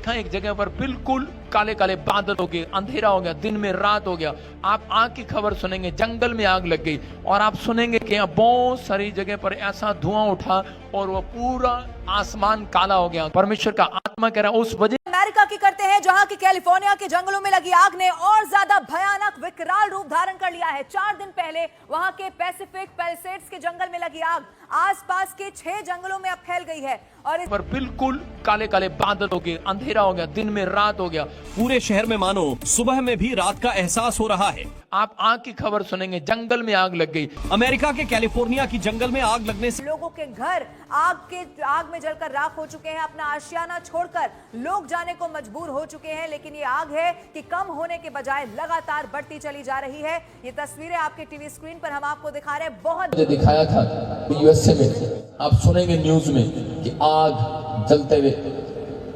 देखा एक जगह पर बिल्कुल काले काले बादल हो गए, अंधेरा हो गया, दिन में रात हो गया। आप आग की खबर सुनेंगे, जंगल में आग लग गई, और आप सुनेंगे कि यहाँ बहुत सारी जगह पर ऐसा धुआं उठा और वो पूरा आसमान काला हो गया। परमेश्वर का आत्मा कह रहा है उस वजह अमेरिका की करते हैं, जहां की कैलिफोर्निया के जंगलों में लगी आग ने और ज्यादा भयानक विकराल रूप धारण कर लिया है। 4 दिन पहले वहां के पैसिफिक पैलिसेड्स के जंगल में लगी आग आसपास के 6 जंगलों में अब फैल गई है और इस पर बिल्कुल काले काले बादल हो गए, अंधेरा हो गया, दिन में रात हो गया। पूरे शहर में मानो सुबह में भी रात का एहसास हो रहा है। आप आग की खबर सुनेंगे, जंगल में आग लग गई। अमेरिका के कैलिफोर्निया की जंगल में आग लगने से लोगों के घर आग में जलकर राख हो चुके हैं। अपना आशियाना छोड़कर लोग जाने को मजबूर हो चुके हैं, लेकिन ये आग है कि कम होने के बजाय लगातार बढ़ती चली जा रही है। ये तस्वीरें आपके टीवी स्क्रीन पर हम आपको दिखा रहे हैं। बहुत दिखाया था यूएसए में, आप सुनेंगे न्यूज में कि आग जलते हुए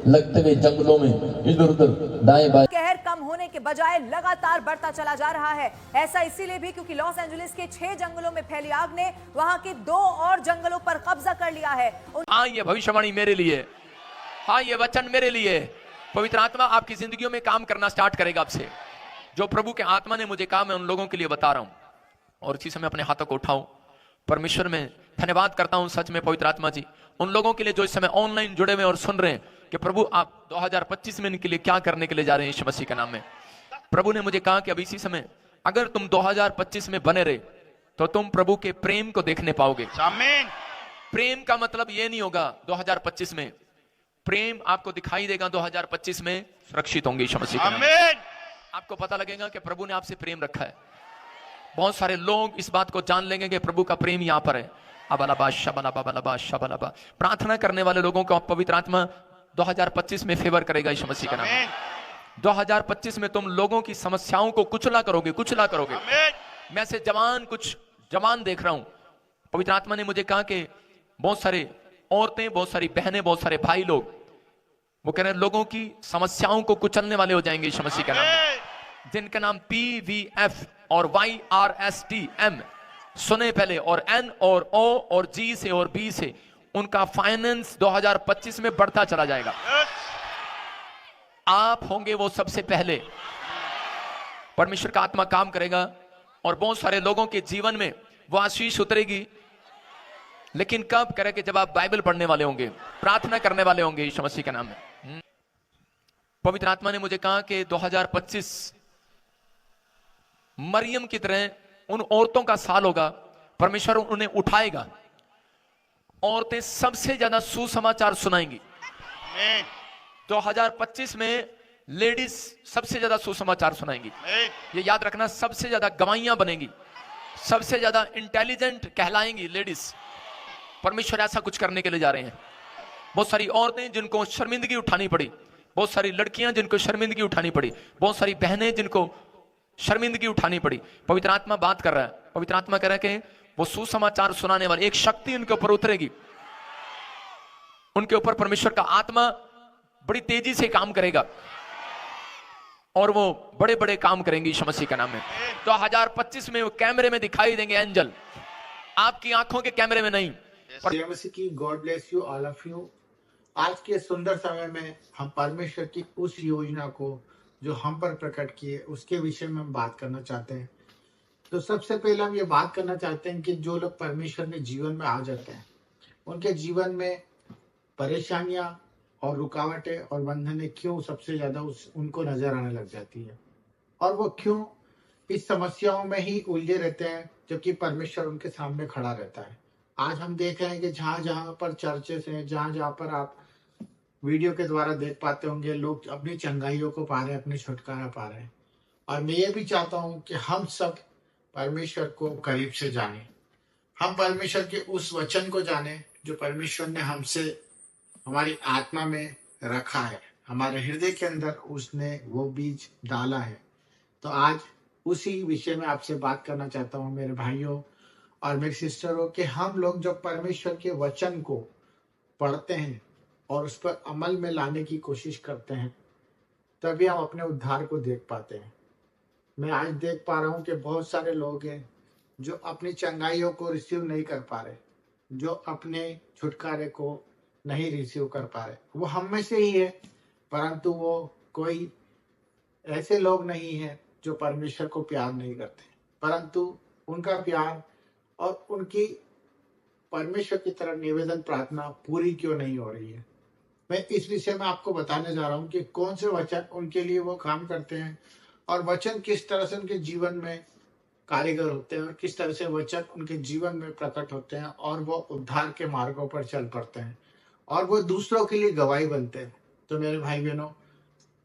लगते हुए जंगलों में इधर उधर दाएं बाएं। कहर कम होने के बजाय लगातार बढ़ता चला जा रहा है। ऐसा इसीलिए भी क्योंकि लॉस एंजलिस के 6 जंगलों में फैली आग ने वहां के 2 और जंगलों पर कब्जा कर लिया है। हाँ, ये भविष्यवाणी मेरे लिए, हाँ ये वचन मेरे लिए। पवित्र आत्मा आपकी जिंदगियों में काम करना स्टार्ट करेगा आपसे। जो प्रभु के आत्मा ने मुझे कहा, मैं उन लोगों के लिए बता रहा हूं। और इसी समय अपने हाथों को उठाऊं, परमेश्वर में धन्यवाद करता हूं सच में पवित्र आत्मा जी, उन लोगों के लिए जो इस समय ऑनलाइन जुड़े हुए और सुन रहे हैं कि प्रभु आप 2025 में इनके लिए क्या करने के लिए जा रहे हैं। यीशु मसीह के नाम में प्रभु ने मुझे कहा कि अब इसी समय अगर तुम 2025 में बने रहे तो तुम प्रभु के प्रेम को देखने पाओगे। आमीन। प्रेम का मतलब ये नहीं होगा 2025 में, प्रेम आपको दिखाई देगा 2025 में सुरक्षित होंगे यीशु मसीह के नाम में। आपको पता लगेगा कि प्रभु ने आपसे प्रेम रखा है। बहुत सारे लोग इस बात को जान लेंगे कि प्रभु का प्रेम यहां पर है। प्रार्थना करने वाले लोगों को पवित्र आत्मा 2025 में फेवर करेगा यीशु मसीह का नाम। 2025 में तुम लोगों की समस्याओं को कुचला करोगे। मैं से कुछ जवान देख रहा हूं। पवित्र आत्मा ने मुझे कहा कि बहुत सारे औरतें, बहुत सारी बहनें, बहुत सारे भाई लोग, वो कह रहे हैं लोगों की समस्याओं को कुचलने वाले हो जाएंगे यीशु मसीह का नाम। जिनका नाम PVF और YRSTM सुने पहले, और N और O और G से और B से, उनका फाइनेंस 2025 में बढ़ता चला जाएगा। आप होंगे वो सबसे पहले। परमेश्वर का आत्मा काम करेगा और बहुत सारे लोगों के जीवन में वो आशीष उतरेगी। लेकिन कब करे कि जब आप बाइबल पढ़ने वाले होंगे, प्रार्थना करने वाले होंगे यीशु मसीह के नाम में। पवित्र आत्मा ने मुझे कहा कि 2025 मरियम की तरह उन औरतों का साल होगा। परमेश्वर उन्हें उठाएगा। औरतें सबसे ज्यादा सुसमाचार सुनाएंगी। 2025 में लेडीज सबसे ज्यादा सुसमाचार सुनाएंगी। ये याद रखना, सबसे ज्यादा गवाहियां बनेंगी, सबसे ज्यादा इंटेलिजेंट कहलाएंगी लेडीज। परमेश्वर ऐसा कुछ करने के लिए जा रहे हैं। बहुत सारी औरतें जिनको शर्मिंदगी उठानी पड़ी, बहुत सारी लड़कियां जिनको शर्मिंदगी उठानी पड़ी, बहुत सारी बहनें जिनको शर्मिंदगी उठानी पड़ी, पवित्र आत्मा बात कर रहा है। पवित्र आत्मा कह रहा है कि वो सुसमाचार सुनाने वाली एक शक्ति उनके ऊपर उतरेगी। उनके ऊपर परमेश्वर का आत्मा बड़ी तेजी से काम करेगा और वो बड़े बड़े काम करेंगे यीशु मसीह के नाम में। 2025 में वो कैमरे में दिखाई देंगे एंजल, आपकी आंखों के कैमरे में नहीं। मसीह की God bless you all of you. आज के सुंदर समय में हम परमेश्वर की उस योजना को जो हम पर प्रकट किए उसके विषय में हम बात करना चाहते हैं। तो सबसे पहले हम ये बात करना चाहते हैं कि जो लोग परमेश्वर के जीवन में आ जाते हैं, उनके जीवन में परेशानियां और रुकावटें और बंधनें क्यों सबसे ज्यादा उनको नजर आने लग जाती है, और वो क्यों इस समस्याओं में ही उलझे रहते हैं जबकि परमेश्वर उनके सामने खड़ा रहता है। आज हम देख रहे हैं कि जहाँ जहाँ पर चर्चेस हैं, जहाँ जहाँ पर आप वीडियो के द्वारा देख पाते होंगे, लोग अपनी चंगाइयों को पा रहे हैं, अपनी छुटकारा पा रहे हैं। और मैं ये भी चाहता हूँ कि हम सब परमेश्वर को करीब से जानें। हम परमेश्वर के उस वचन को जानें जो परमेश्वर ने हमसे, हमारी आत्मा में रखा है, हमारे हृदय के अंदर उसने वो बीज डाला है। तो आज उसी विषय में आपसे बात करना चाहता हूँ मेरे भाइयों और मेरे सिस्टरों, कि हम लोग जब परमेश्वर के वचन को पढ़ते हैं और उस पर अमल में लाने की कोशिश करते हैं, तभी हम अपने उद्धार को देख पाते हैं। मैं आज देख पा रहा हूँ कि बहुत सारे लोग हैं जो अपनी चंगाइयों को रिसीव नहीं कर पा रहे, जो अपने छुटकारे को नहीं रिसीव कर पा रहे। वो हम में से ही है परंतु वो कोई ऐसे लोग नहीं हैं जो परमेश्वर को प्यार नहीं करते, परंतु उनका प्यार और उनकी परमेश्वर की तरफ निवेदन प्रार्थना पूरी क्यों नहीं हो रही है। मैं इस विषय में आपको बताने जा रहा हूँ कि कौन से वचन उनके लिए वो काम करते हैं और वचन किस तरह से उनके जीवन में कारीगर होते हैं और किस तरह से वचन उनके जीवन में प्रकट होते हैं और वो उद्धार के मार्गों पर चल पड़ते हैं और वो दूसरों के लिए गवाही बनते हैं। तो मेरे भाई बहनों,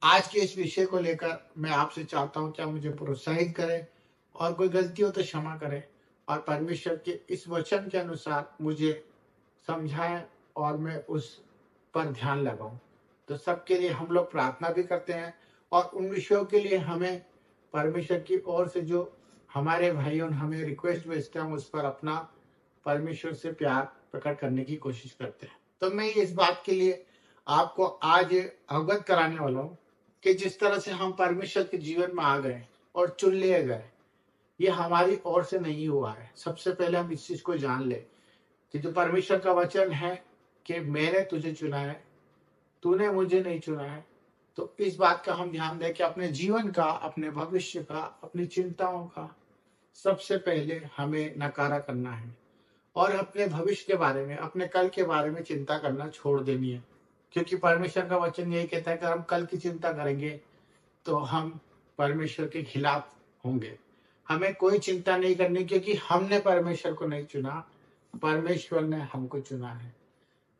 आज के इस विषय को लेकर मैं आपसे चाहता हूँ कि आप मुझे प्रोत्साहित करें और कोई गलती हो तो क्षमा करें और परमेश्वर के इस वचन के अनुसार मुझे समझाएं और मैं उस पर ध्यान लगाऊं। तो सबके लिए हम लोग प्रार्थना भी करते हैं और उन विषयों के लिए हमें परमेश्वर की ओर से जो हमारे भाइयों हमें रिक्वेस्ट भेजते हैं उस पर अपना परमेश्वर से प्यार प्रकट करने की कोशिश करते हैं। तो मैं इस बात के लिए आपको आज अवगत कराने वाला हूँ कि जिस तरह से हम परमेश्वर के जीवन में आ गए और चुन लिए गए, ये हमारी ओर से नहीं हुआ है। सबसे पहले हम इस चीज को जान ले कि जो परमेश्वर का वचन है कि मैंने तुझे चुना है, तूने मुझे नहीं चुना है। तो इस बात का हम ध्यान दें कि अपने जीवन का, अपने भविष्य का, अपनी चिंताओं का सबसे पहले हमें नकारा करना है और अपने भविष्य के बारे में, अपने कल के बारे में चिंता करना छोड़ देनी है। क्योंकि परमेश्वर का वचन यही कहता है कि हम कल की चिंता करेंगे तो हम परमेश्वर के खिलाफ होंगे। हमें कोई चिंता नहीं करनी क्योंकि हमने परमेश्वर को नहीं चुना, परमेश्वर ने हमको चुना है।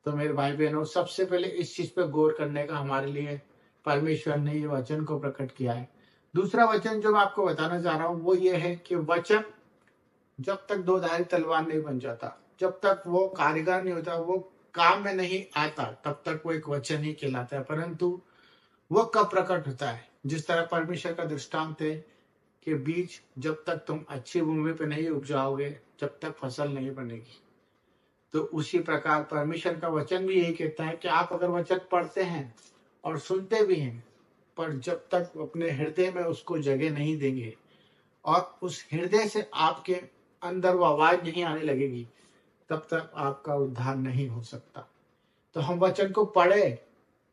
तो मेरे भाई बहनों, सबसे पहले इस चीज पर गौर करने का हमारे लिए परमेश्वर ने ये वचन को प्रकट किया है। दूसरा वचन जो मैं आपको बताना चाह रहा हूँ वो ये है कि वचन जब तक दो धारी तलवार नहीं बन जाता, जब तक वो कारीगर नहीं होता, वो काम में नहीं आता, तब तक वो एक वचन ही कहलाता है। परंतु वो कब प्रकट होता है? जिस तरह परमेश्वर का दृष्टांत है कि बीज जब तक तुम अच्छी भूमि पे नहीं उपजाओगे जब तक फसल नहीं बनेगी। तो उसी प्रकार परमेश्वर का वचन भी यही कहता है कि आप अगर वचन पढ़ते हैं और सुनते भी हैं, पर जब तक अपने हृदय में उसको जगह नहीं देंगे और उस हृदय से आपके अंदर वो आवाज नहीं आने लगेगी, तब तक आपका उद्धार नहीं हो सकता। तो हम वचन को पढ़े,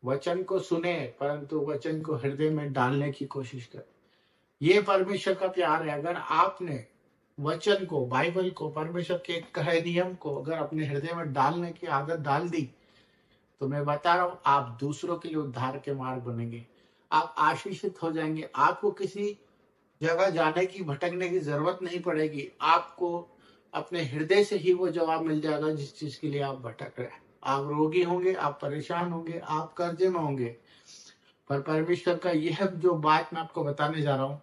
वचन को सुने, परंतु वचन को हृदय में डालने की कोशिश करें। ये परमेश्वर का प्यार है। अगर आपने वचन को, बाइबल को, परमेश्वर के कहे नियम को अगर अपने हृदय में डालने की आदत डाल दी, तो मैं बता रहा हूं आप दूसरों के लिए उद्धार के मार्ग बनेंगे, आप आशीषित हो जाएंगे। आपको किसी जगह जाने की, भटकने की जरूरत नहीं पड़ेगी। आपको अपने हृदय से ही वो जवाब मिल जाएगा जिस चीज के लिए आप भटक रहे हैं। आप रोगी होंगे, आप परेशान होंगे, आप कर्जे में होंगे, पर परमेश्वर का यह जो बात मैं आपको बताने जा रहा हूँ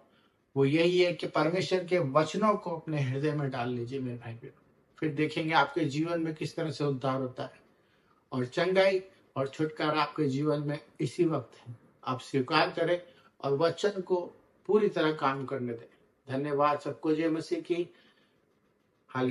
वो यही है कि परमेश्वर के वचनों को अपने हृदय में डाल लीजिए मेरे भाई बहन। फिर देखेंगे आपके जीवन में किस तरह से उद्धार होता है और चंगाई और छुटकारा आपके जीवन में इसी वक्त है। आप स्वीकार करें और वचन को पूरी तरह काम करने दें। धन्यवाद। सबको जय मसीह की। हालेलुया।